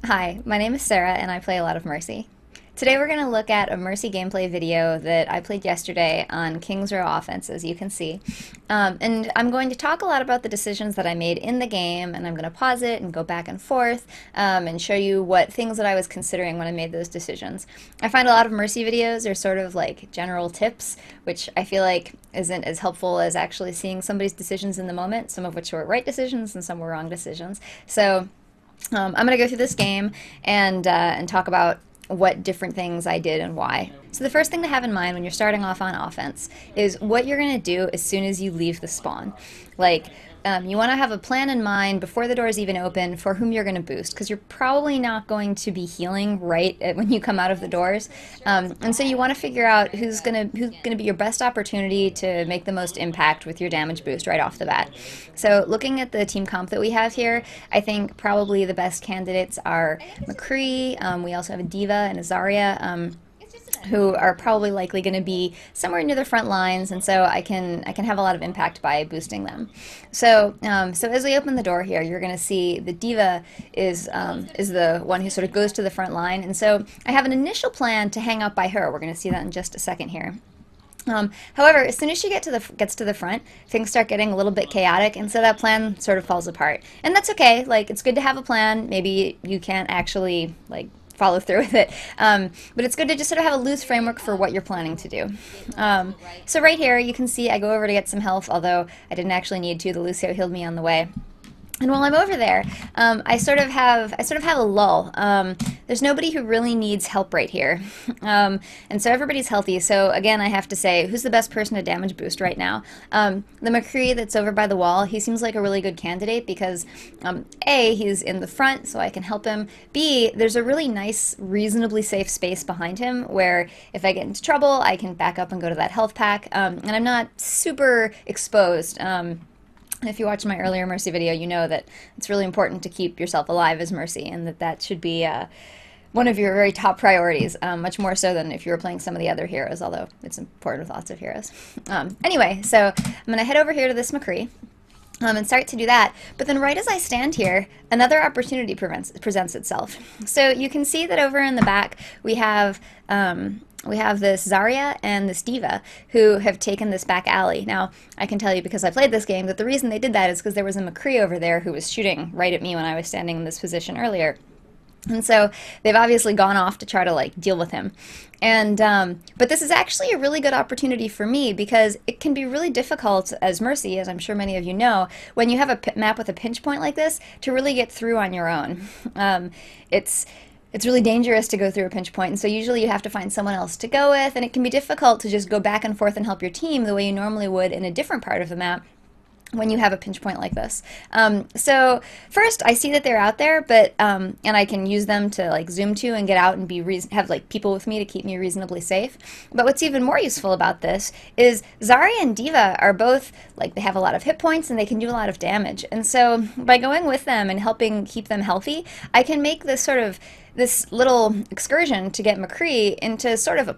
Hi, my name is Sarah and I play a lot of Mercy. Today we're going to look at a Mercy gameplay video that I played yesterday on Kings Row offense, as you can see. And I'm going to talk a lot about the decisions that I made in the game, and I'm going to pause it and go back and forth and show you what things that I was considering when I made those decisions. I find a lot of Mercy videos are sort of like general tips, which I feel like isn't as helpful as actually seeing somebody's decisions in the moment, some of which were right decisions and some were wrong decisions. So I'm going to go through this game and talk about what different things I did and why. So the first thing to have in mind when you're starting off on offense is what you're going to do as soon as you leave the spawn. Like, you want to have a plan in mind before the doors even open for whom you're going to boost, because you're probably not going to be healing when you come out of the doors, and so you want to figure out who's gonna be your best opportunity to make the most impact with your damage boost right off the bat. So looking at the team comp that we have here, I think probably the best candidates are McCree. We also have a D.Va and a Zarya. Who are probably likely going to be somewhere near the front lines, and so I can have a lot of impact by boosting them. So as we open the door here, you're going to see the D.Va is the one who sort of goes to the front line, and so I have an initial plan to hang out by her. We're going to see that in just a second here. However, as soon as she gets to the front, things start getting a little bit chaotic, and so that plan sort of falls apart. And that's okay. Like, it's good to have a plan. Maybe you can't actually follow through with it, but it's good to just sort of have a loose framework for what you're planning to do. So right here, you can see I go over to get some health, although I didn't actually need to. The Lucio healed me on the way. And while I'm over there, I sort of have a lull. There's nobody who really needs help right here, and so everybody's healthy. So again, I have to say, who's the best person to damage boost right now? The McCree that's over by the wall. He seems like a really good candidate because A, he's in the front, so I can help him. B, there's a really nice, reasonably safe space behind him where if I get into trouble, I can back up and go to that health pack, and I'm not super exposed. If you watched my earlier Mercy video, you know that it's really important to keep yourself alive as Mercy, and that should be one of your very top priorities, much more so than if you were playing some of the other heroes, although it's important with lots of heroes. Anyway, so I'm going to head over here to this McCree and start to do that. But then right as I stand here, another opportunity presents itself. So you can see that over in the back we have this Zarya and this D.Va who have taken this back alley. Now, I can tell you because I played this game that the reason they did that is because there was a McCree over there who was shooting right at me when I was standing in this position earlier. And so they've obviously gone off to try to deal with him. And but this is actually a really good opportunity for me because it can be really difficult as Mercy, as I'm sure many of you know, when you have a map with a pinch point like this, to really get through on your own. It's really dangerous to go through a pinch point, and so usually you have to find someone else to go with, and it can be difficult to just go back and forth and help your team the way you normally would in a different part of the map when you have a pinch point like this. So first, I see that they're out there, but and I can use them to zoom to and get out and have people with me to keep me reasonably safe. But what's even more useful about this is Zarya and D.Va are both they have a lot of hit points and they can do a lot of damage. And so by going with them and helping keep them healthy, I can make this little excursion to get McCree into sort of a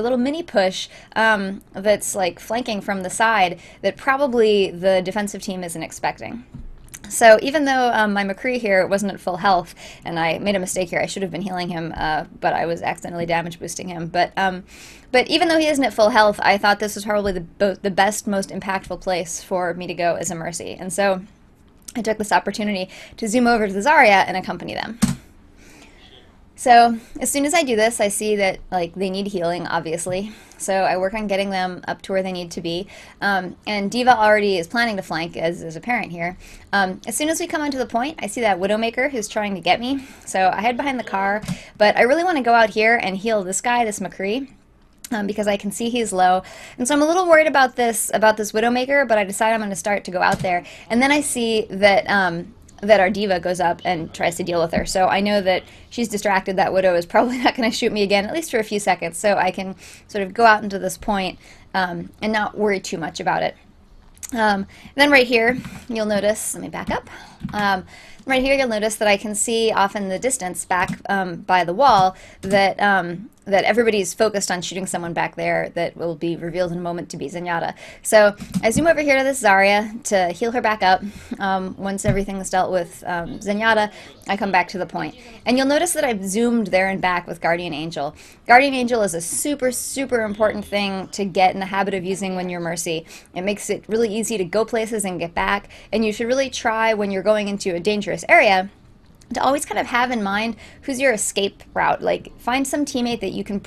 little mini push that's flanking from the side that probably the defensive team isn't expecting. So even though my McCree here wasn't at full health, and I made a mistake here, I should have been healing him, but I was accidentally damage boosting him. But even though he isn't at full health, I thought this was probably the best, most impactful place for me to go as a Mercy. And so I took this opportunity to zoom over to the Zarya and accompany them. So as soon as I do this, I see that they need healing, obviously. So I work on getting them up to where they need to be. And D.Va already is planning to flank, as is apparent here. As soon as we come onto the point, I see that Widowmaker who's trying to get me. So I hide behind the car, but I really want to go out here and heal this guy, this McCree. Because I can see he's low. And so I'm a little worried about this Widowmaker, but I decide I'm going to start to go out there. And then I see that that our D.Va goes up and tries to deal with her. So I know that she's distracted. That Widow is probably not going to shoot me again, at least for a few seconds. So I can sort of go out into this point and not worry too much about it. Then right here, you'll notice, let me back up. Right here, you'll notice that I can see off in the distance back by the wall that that everybody's focused on shooting someone back there that will be revealed in a moment to be Zenyatta. So I zoom over here to this Zarya to heal her back up. Once everything's dealt with Zenyatta, I come back to the point. And you'll notice that I've zoomed there and back with Guardian Angel. Guardian Angel is a super, super important thing to get in the habit of using when you're Mercy. It makes it really easy to go places and get back, and you should really try when you're going into a dangerous area to always kind of have in mind who's your escape route. Like, find some teammate that you can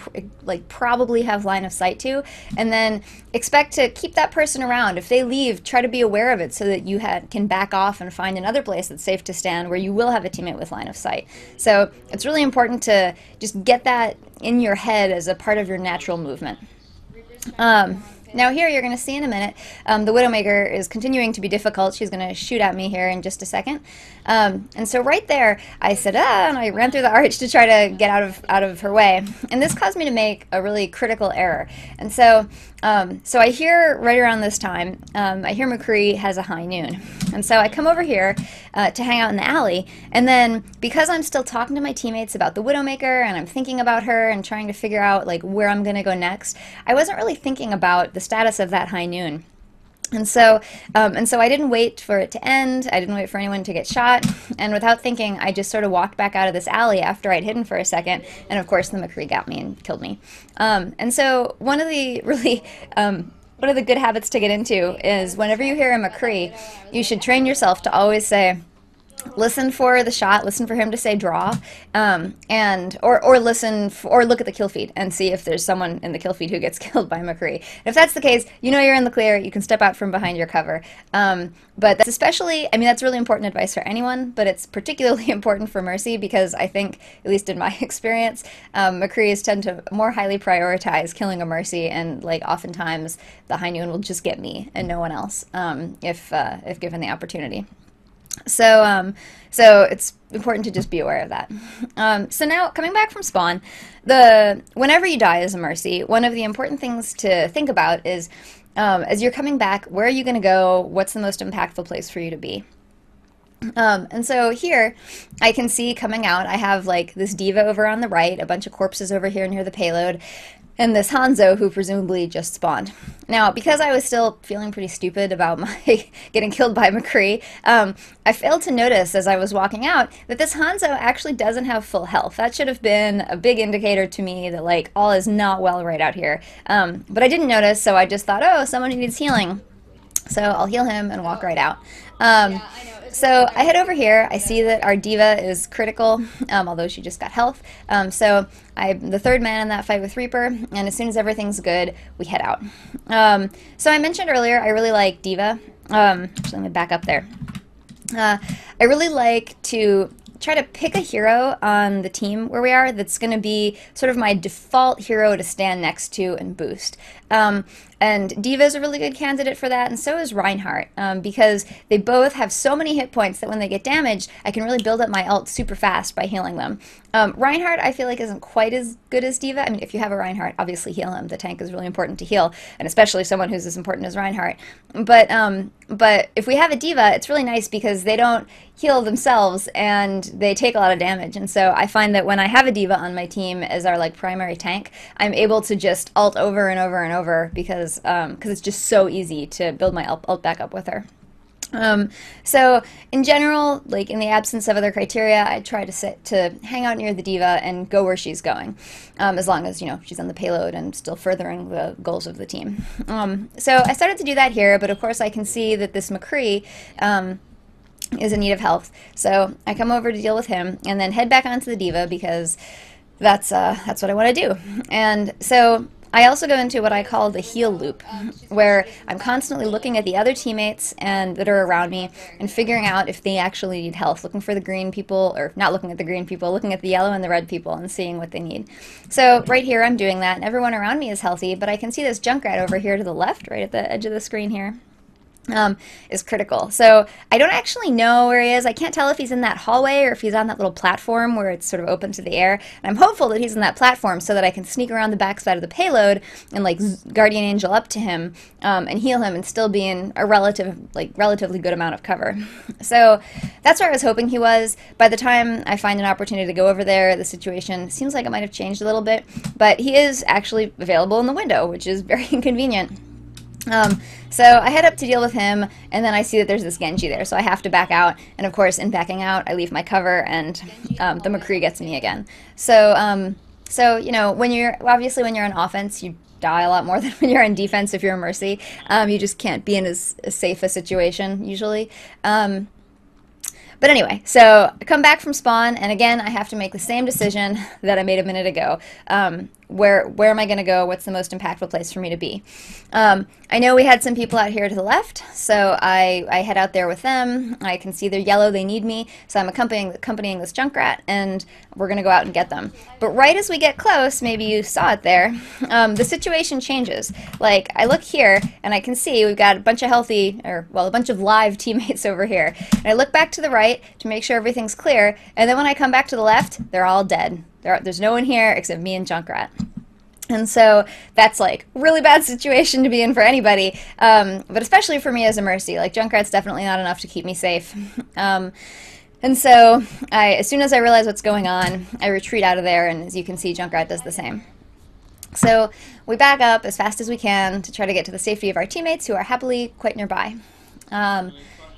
probably have line of sight to, and then expect to keep that person around. If they leave, try to be aware of it so that you can back off and find another place that's safe to stand where you will have a teammate with line of sight. So it's really important to just get that in your head as a part of your natural movement. Now here, you're going to see in a minute, the Widowmaker is continuing to be difficult. She's going to shoot at me here in just a second. And so right there, I said, and I ran through the arch to try to get out of her way. And this caused me to make a really critical error. And so, so I hear right around this time, I hear McCree has a high noon. And so I come over here to hang out in the alley. And then because I'm still talking to my teammates about the Widowmaker and I'm thinking about her and trying to figure out like where I'm going to go next, I wasn't really thinking about the status of that high noon. And so I didn't wait for it to end. I didn't wait for anyone to get shot. And without thinking, I just sort of walked back out of this alley after I'd hidden for a second. And of course, the McCree got me and killed me. And so one of the really one of the good habits to get into is whenever you hear a McCree, you should train yourself to always say, listen for the shot, listen for him to say draw, or listen or look at the kill feed and see if there's someone in the kill feed who gets killed by McCree. If that's the case, you know you're in the clear, you can step out from behind your cover. But that's especially, I mean, that's really important advice for anyone, but it's particularly important for Mercy because I think, at least in my experience, McCrees tend to more highly prioritize killing a Mercy, and like oftentimes the high noon will just get me and no one else if given the opportunity. So it's important to just be aware of that. So now, coming back from spawn, whenever you die as a Mercy, one of the important things to think about is, as you're coming back, where are you going to go? What's the most impactful place for you to be? And so here, I can see coming out, I have like this D.Va over on the right, a bunch of corpses over here near the payload, and this Hanzo who presumably just spawned. Now, because I was still feeling pretty stupid about my getting killed by McCree, I failed to notice as I was walking out that this Hanzo actually doesn't have full health. That should have been a big indicator to me that like all is not well right out here. But I didn't notice, so I just thought, oh, someone who needs healing. So I'll heal him and walk right out. So I head over here. I see that our D.Va is critical, although she just got health. So I'm the third man in that fight with Reaper, and as soon as everything's good, we head out. So I mentioned earlier I really like D.Va. Actually, let me back up there. I really like to try to pick a hero on the team where we are that's going to be sort of my default hero to stand next to and boost. And D.Va is a really good candidate for that, and so is Reinhardt, because they both have so many hit points that when they get damaged, I can really build up my ult super fast by healing them. Reinhardt, I feel like, isn't quite as good as D.Va. I mean, if you have a Reinhardt, obviously heal him. The tank is really important to heal, and especially someone who's as important as Reinhardt. But if we have a D.Va, it's really nice because they don't heal themselves, and they take a lot of damage. And so I find that when I have a D.Va on my team as our like primary tank, I'm able to just ult over and over and over because it's just so easy to build my ult back up with her. So in general, like in the absence of other criteria, I try to hang out near the D.Va and go where she's going, as long as, you know, she's on the payload and still furthering the goals of the team. So I started to do that here, but of course I can see that this McCree is in need of health. So I come over to deal with him and then head back onto the D.Va because that's what I want to do. And so I also go into what I call the heal loop, where I'm constantly looking at the other teammates that are around me and figuring out if they actually need health, looking for the green people, or not looking at the green people, looking at the yellow and the red people and seeing what they need. So right here I'm doing that, and everyone around me is healthy, but I can see this Junkrat over here to the left, right at the edge of the screen here. is critical. So I don't actually know where he is. I can't tell if he's in that hallway or if he's on that little platform where it's sort of open to the air. And I'm hopeful that he's in that platform so that I can sneak around the backside of the payload and like Guardian Angel up to him and heal him and still be in a relatively good amount of cover. So that's where I was hoping he was. By the time I find an opportunity to go over there, the situation seems like it might have changed a little bit, but he is actually available in the window, which is very inconvenient. So I head up to deal with him, and then I see that there's this Genji there, so I have to back out. And of course, in backing out, I leave my cover, and the McCree gets me again. So you know, when you're on offense, you die a lot more than when you're on defense. If you're a Mercy, you just can't be in as safe a situation usually. But anyway, so I come back from spawn, and again, I have to make the same decision that I made a minute ago. Where am I going to go? What's the most impactful place for me to be? I know we had some people out here to the left, so I head out there with them. I can see they're yellow, they need me, so I'm accompanying this Junkrat, and we're going to go out and get them. But right as we get close, maybe you saw it there, the situation changes. Like, I look here, and I can see we've got a bunch of a bunch of live teammates over here. And I look back to the right to make sure everything's clear, and then when I come back to the left, they're all dead. There's no one here except me and Junkrat. And so that's like a really bad situation to be in for anybody, but especially for me as a Mercy. Like, Junkrat's definitely not enough to keep me safe. And so as soon as I realize what's going on, I retreat out of there, and as you can see, Junkrat does the same. So we back up as fast as we can to try to get to the safety of our teammates who are happily quite nearby.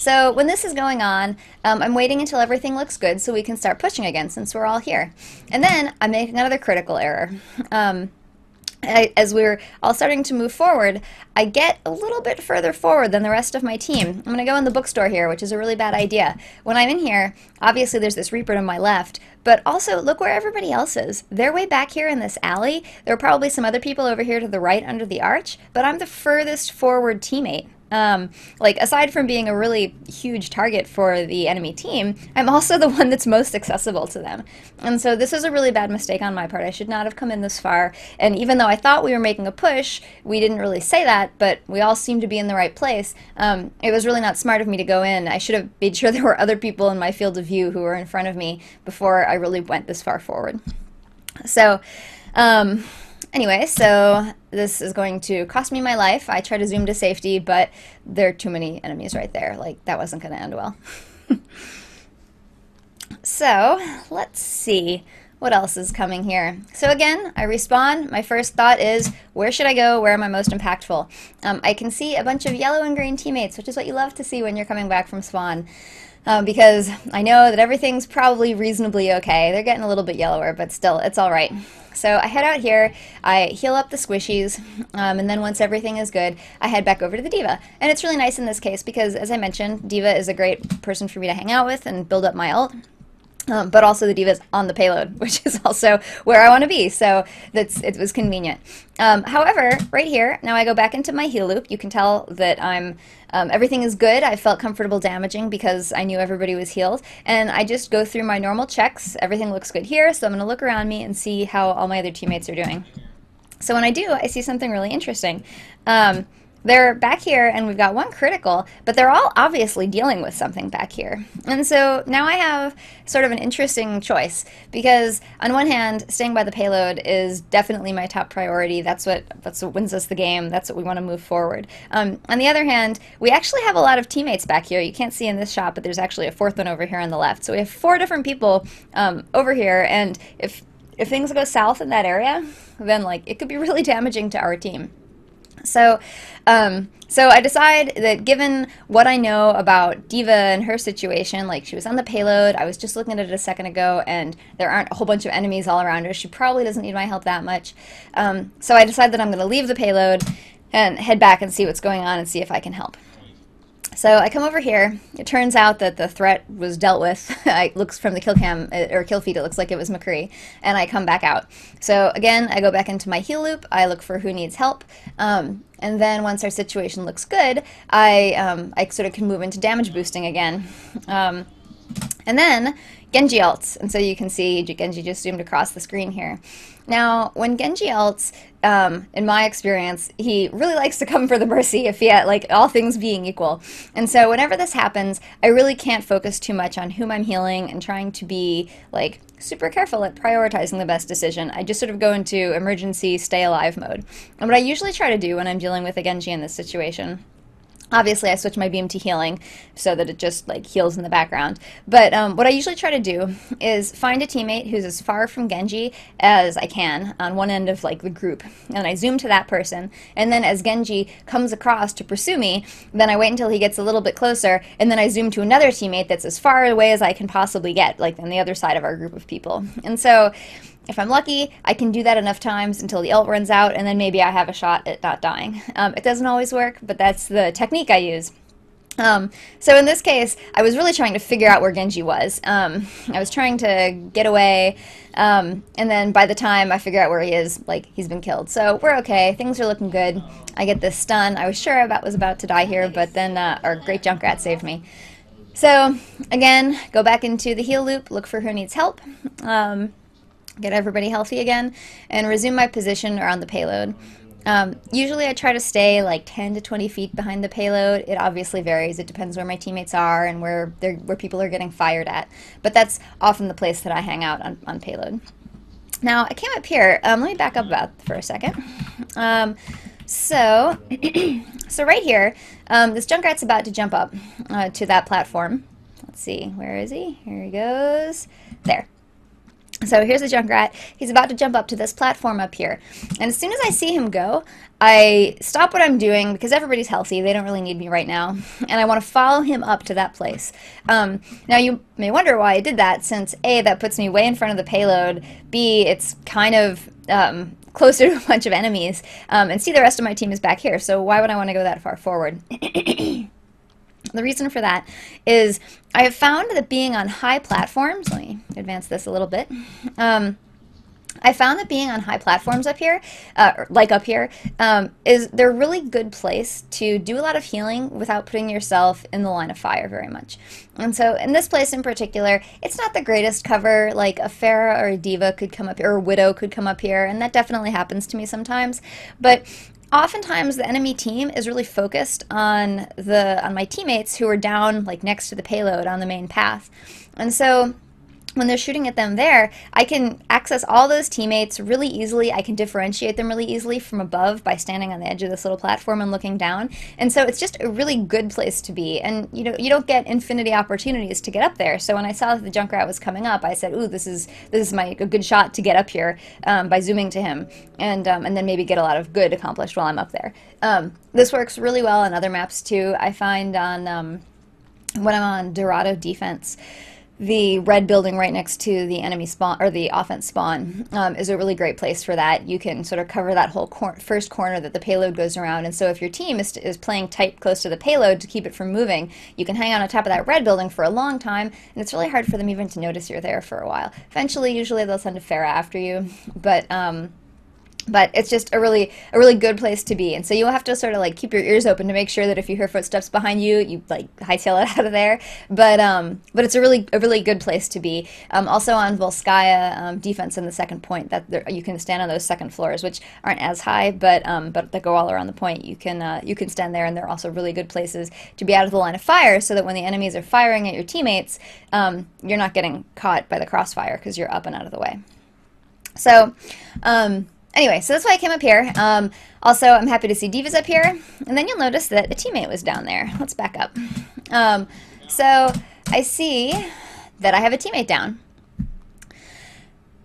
So when this is going on, I'm waiting until everything looks good so we can start pushing again since we're all here. And then I make another critical error. As we're all starting to move forward, I get a little bit further forward than the rest of my team. I'm going to go in the bookstore here, which is a really bad idea. When I'm in here, obviously there's this Reaper to my left, but also look where everybody else is. They're way back here in this alley. There are probably some other people over here to the right under the arch, but I'm the furthest forward teammate. Like, aside from being a really huge target for the enemy team, I'm also the one that's most accessible to them. And so this is a really bad mistake on my part. I should not have come in this far. And even though I thought we were making a push, we didn't really say that, but we all seemed to be in the right place. It was really not smart of me to go in. I should have made sure there were other people in my field of view who were in front of me before I really went this far forward. So, anyway, so this is going to cost me my life. I try to zoom to safety, but there are too many enemies right there. Like, that wasn't going to end well. So, let's see what else is coming here. So again, I respawn. My first thought is, where should I go? Where am I most impactful? I can see a bunch of yellow and green teammates, which is what you love to see when you're coming back from spawn. Because I know that everything's probably reasonably okay. They're getting a little bit yellower, but still, it's all right. So I head out here, I heal up the squishies, and then once everything is good, I head back over to the D.Va. And it's really nice in this case because, as I mentioned, D.Va is a great person for me to hang out with and build up my ult. But also the D.Va's on the payload, which is also where I want to be, so it was convenient. However, right here, now I go back into my heal loop. You can tell that everything is good. I felt comfortable damaging because I knew everybody was healed. And I just go through my normal checks. Everything looks good here, so I'm going to look around me and see how all my other teammates are doing. So when I do, I see something really interesting. They're back here, and we've got one critical, but they're all obviously dealing with something back here. And so now I have sort of an interesting choice, because on one hand, staying by the payload is definitely my top priority. That's what wins us the game. That's what we want to move forward. On the other hand, we actually have a lot of teammates back here. You can't see in this shot, but there's actually a fourth one over here on the left. So we have 4 different people over here, and if things go south in that area, then like it could be really damaging to our team. So I decide that given what I know about D.Va and her situation, like she was on the payload, I was just looking at it a second ago, and there aren't a whole bunch of enemies all around her. She probably doesn't need my help that much. So I decide that I'm going to leave the payload and head back and see what's going on and see if I can help. So I come over here. It turns out that the threat was dealt with. It looks from the kill cam, or kill feed, it looks like it was McCree, and I come back out. So again, I go back into my heal loop. I look for who needs help, and then once our situation looks good, I sort of can move into damage boosting again. And And then Genji ults, and so you can see Genji just zoomed across the screen here. Now, when Genji ults, in my experience, he really likes to come for the Mercy if he had, like, all things being equal. And so whenever this happens, I really can't focus too much on whom I'm healing and trying to be, like, super careful at prioritizing the best decision. I just sort of go into emergency stay alive mode. And what I usually try to do when I'm dealing with a Genji in this situation, obviously, I switch my beam to healing so that it just like heals in the background. But what I usually try to do is find a teammate who's as far from Genji as I can on one end of like the group, and I zoom to that person. And then as Genji comes across to pursue me, then I wait until he gets a little bit closer, and then I zoom to another teammate that's as far away as I can possibly get, like on the other side of our group of people. And so, if I'm lucky, I can do that enough times until the ult runs out, and then maybe I have a shot at not dying. It doesn't always work, but that's the technique I use. So in this case, I was really trying to figure out where Genji was. I was trying to get away, and then by the time I figure out where he is, like, he's been killed. So we're okay. Things are looking good. I get this stun. I was sure I was about to die here, but then our great Junkrat saved me. So, again, go back into the heal loop, look for who needs help. Get everybody healthy again, and resume my position around the payload. Usually I try to stay like 10 to 20 feet behind the payload. It obviously varies. It depends where my teammates are and where people are getting fired at. But that's often the place that I hang out on payload. Now, I came up here. Let me back up for a second. So right here, this Junkrat's about to jump up to that platform. Let's see, where is he? Here he goes. There. So here's the Junkrat. He's about to jump up to this platform up here. And as soon as I see him go, I stop what I'm doing because everybody's healthy. They don't really need me right now. And I want to follow him up to that place. Now you may wonder why I did that, since A, that puts me way in front of the payload, B, it's kind of closer to a bunch of enemies, and C, the rest of my team is back here. So why would I want to go that far forward? The reason for that is I have found that being on high platforms, let me advance this a little bit, I found that being on high platforms up here, like up here, they're a really good place to do a lot of healing without putting yourself in the line of fire very much. And so in this place in particular, it's not the greatest cover. Like a Pharah or a D.Va could come up here, or a Widow could come up here, and that definitely happens to me sometimes. But oftentimes the enemy team is really focused on my teammates who are down like next to the payload on the main path. And so when they're shooting at them there, I can access all those teammates really easily. I can differentiate them really easily from above by standing on the edge of this little platform and looking down. And so it's just a really good place to be. And you don't get infinity opportunities to get up there. So when I saw that the Junkrat was coming up, I said, "Ooh, this is a good shot to get up here by zooming to him, and then maybe get a lot of good accomplished while I'm up there." This works really well on other maps too. I find on when I'm on Dorado defense, the red building right next to the enemy spawn, or the offense spawn, is a really great place for that. You can sort of cover that whole first corner that the payload goes around, and so if your team is playing tight close to the payload to keep it from moving, you can hang on top of that red building for a long time, and it's really hard for them even to notice you're there for a while. Eventually, usually they'll send a Pharah after you, but it's just a really good place to be. And so you'll have to sort of like keep your ears open to make sure that if you hear footsteps behind you, you like hightail it out of there. But it's a really good place to be. Also on Volskaya defense in the second point, that you can stand on those second floors, which aren't as high, but that go all around the point. You can stand there, and they're also really good places to be out of the line of fire, so that when the enemies are firing at your teammates, you're not getting caught by the crossfire because you're up and out of the way. So. Anyway, so that's why I came up here. Also, I'm happy to see D.Va's up here. And then you'll notice that a teammate was down there. Let's back up. So I see that I have a teammate down.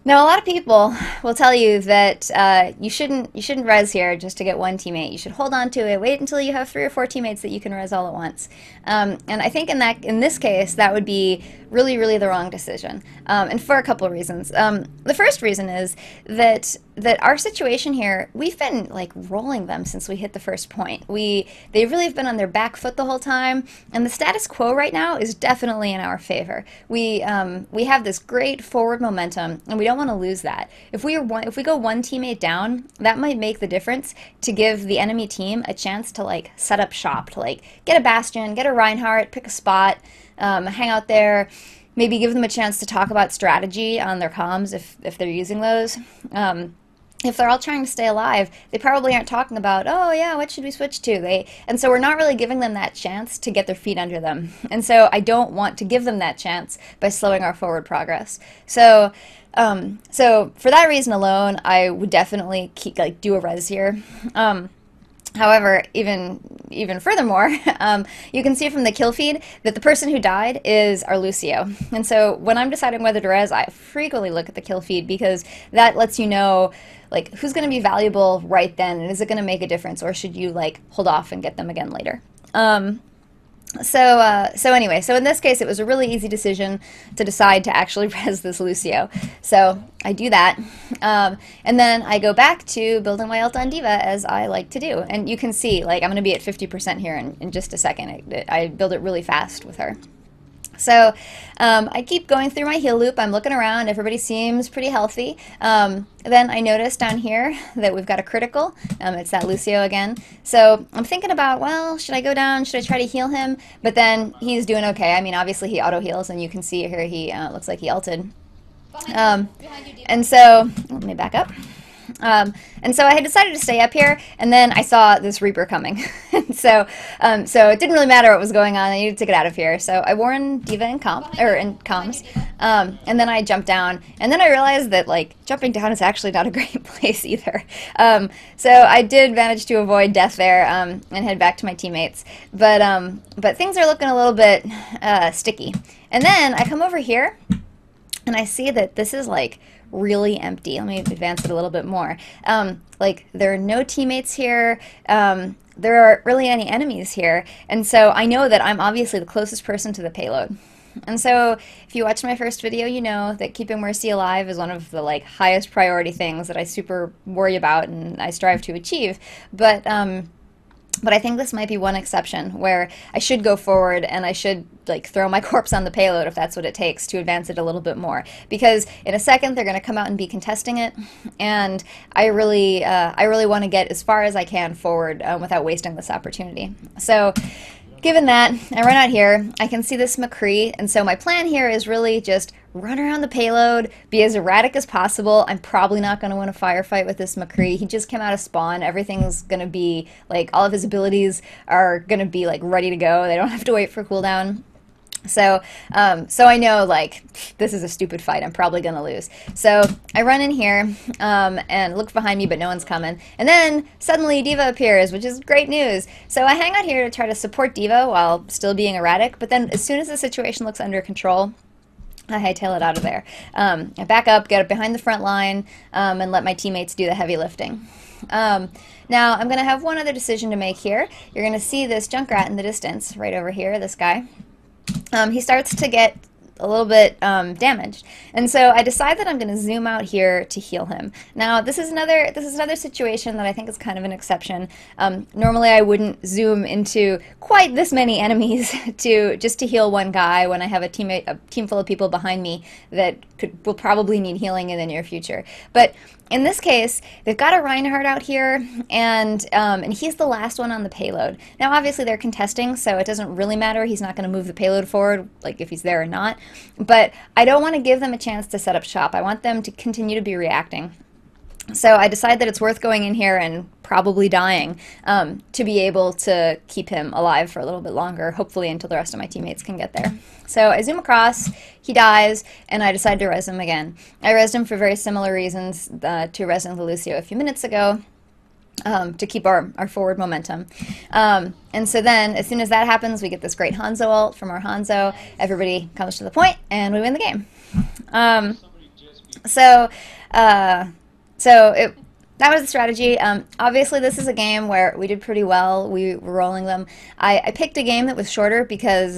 Now, a lot of people will tell you that you shouldn't res here just to get one teammate. You should hold on to it. Wait until you have 3 or 4 teammates that you can res all at once. And I think in this case, that would be really the wrong decision, and for a couple of reasons. The first reason is that our situation here, we've been like rolling them since we hit the first point. They really have been on their back foot the whole time, and the status quo right now is definitely in our favor. We have this great forward momentum, and we don't want to lose that. If we go one teammate down, that might make the difference to give the enemy team a chance to like set up shop, to like get a Bastion, get a Reinhardt, pick a spot, hang out there, maybe give them a chance to talk about strategy on their comms if they're using those. If they're all trying to stay alive, they probably aren't talking about, oh yeah, what should we switch to? And so we're not really giving them that chance to get their feet under them. And so I don't want to give them that chance by slowing our forward progress. So so for that reason alone, I would definitely do a res here. However, even furthermore, you can see from the kill feed that the person who died is our Lucio. And so when I'm deciding whether to res, I frequently look at the kill feed because that lets you know like who's going to be valuable right then, and is it going to make a difference, or should you like hold off and get them again later? So anyway, so in this case, it was a really easy decision to decide to actually res this Lucio. So I do that, and then I go back to building my ult on D.Va as I like to do. And you can see, like, I'm going to be at 50% here in just a second. I build it really fast with her. So I keep going through my heal loop. I'm looking around. Everybody seems pretty healthy. Then I notice down here that we've got a critical. It's that Lucio again. So I'm thinking about, well, should I go down? Should I try to heal him? But then he's doing okay. I mean, obviously he auto heals, and you can see here he looks like he ulted. And so let me back up. And so I had decided to stay up here, and then I saw this Reaper coming. so it didn't really matter what was going on. I needed to get out of here. So I warned D.Va in comms, and then I jumped down, and then I realized that like jumping down is actually not a great place either. So I did manage to avoid death there and head back to my teammates. But things are looking a little bit sticky. And then I come over here, and I see that this is like really empty. Let me advance it a little bit more. Like there are no teammates here. There aren't really any enemies here. And so I know that I'm obviously the closest person to the payload. And so if you watched my first video, you know that keeping Mercy alive is one of the like highest priority things that I super worry about and I strive to achieve. But I think this might be one exception where I should go forward and I should like throw my corpse on the payload if that's what it takes to advance it a little bit more. Because in a second they're going to come out and be contesting it, and I really want to get as far as I can forward without wasting this opportunity. So given that, I run out here, I can see this McCree, and so my plan here is really just run around the payload, be as erratic as possible. I'm probably not going to win a firefight with this McCree. He just came out of spawn. Everything's going to be, like, all of his abilities are going to be, like, ready to go. They don't have to wait for cooldown. So I know, like, this is a stupid fight. I'm probably going to lose. So I run in here and look behind me, but no one's coming. And then suddenly D.Va appears, which is great news. So I hang out here to try to support D.Va while still being erratic. But then as soon as the situation looks under control, I hightail it out of there. I back up, get up behind the front line, and let my teammates do the heavy lifting. Now, I'm going to have one other decision to make here. You're going to see this Junkrat in the distance, right over here, this guy. He starts to get a little bit damaged, and so I decide that I'm going to zoom out here to heal him. Now, this is another situation that I think is kind of an exception. Normally, I wouldn't zoom into quite this many enemies just to heal one guy when I have a team full of people behind me that will probably need healing in the near future. But in this case, they've got a Reinhardt out here, and he's the last one on the payload. Now, obviously, they're contesting, so it doesn't really matter. He's not going to move the payload forward, like if he's there or not. But I don't want to give them a chance to set up shop. I want them to continue to be reacting. So I decide that it's worth going in here and probably dying to be able to keep him alive for a little bit longer, hopefully until the rest of my teammates can get there. So I zoom across, he dies, and I decide to res him again. I resed him for very similar reasons to resing the Lucio a few minutes ago, to keep our forward momentum. And so then, as soon as that happens, we get this great Hanzo ult from our Hanzo. Everybody comes to the point, and we win the game. That was the strategy. Obviously, this is a game where we did pretty well. We were rolling them. I picked a game that was shorter because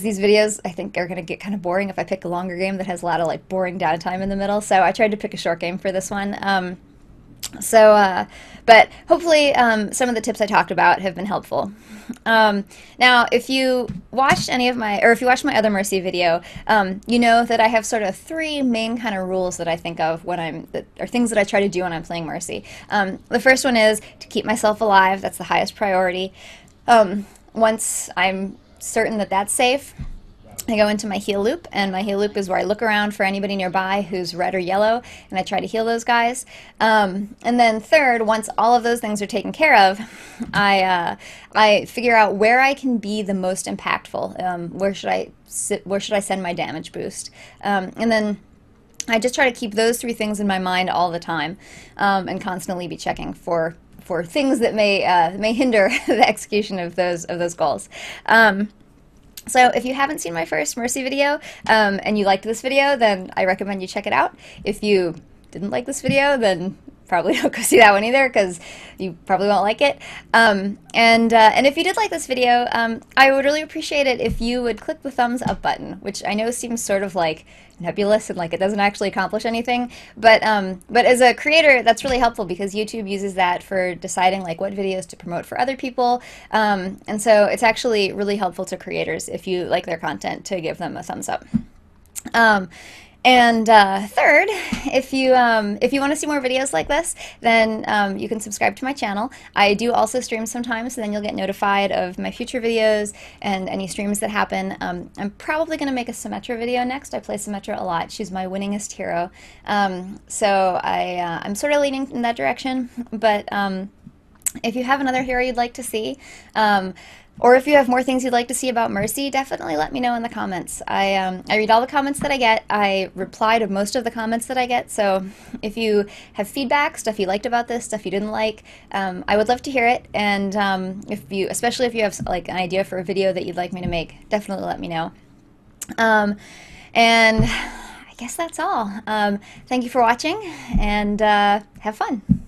these videos, I think, are going to get kind of boring if I pick a longer game that has a lot of like boring downtime in the middle. So I tried to pick a short game for this one. But hopefully some of the tips I talked about have been helpful. Now, if you watched if you watched my other Mercy video, you know that I have sort of three main kind of rules that I think of or things that I try to do when I'm playing Mercy. The first one is to keep myself alive. That's the highest priority. Once I'm certain that that's safe, I go into my heal loop, and my heal loop is where I look around for anybody nearby who's red or yellow, and I try to heal those guys. And then third, once all of those things are taken care of, I figure out where I can be the most impactful. Where should I send my damage boost? And then I just try to keep those three things in my mind all the time, and constantly be checking for things that may hinder the execution of those goals. So if you haven't seen my first Mercy video, and you liked this video, then I recommend you check it out. If you didn't like this video, then probably don't go see that one either, because you probably won't like it. And if you did like this video, I would really appreciate it if you would click the thumbs up button, which I know seems sort of like nebulous and like it doesn't actually accomplish anything, but as a creator, that's really helpful because YouTube uses that for deciding like what videos to promote for other people, and so it's actually really helpful to creators if you like their content to give them a thumbs up. And third, if you want to see more videos like this, then you can subscribe to my channel. I do also stream sometimes, so then you'll get notified of my future videos and any streams that happen. I'm probably going to make a Symmetra video next. I play Symmetra a lot. She's my winningest hero. So I'm sort of leaning in that direction. But if you have another hero you'd like to see, or if you have more things you'd like to see about Mercy, definitely let me know in the comments. I read all the comments that I get. I reply to most of the comments that I get. So if you have feedback, stuff you liked about this, stuff you didn't like, I would love to hear it. And especially if you have like an idea for a video that you'd like me to make, definitely let me know. And I guess that's all. Thank you for watching, and have fun.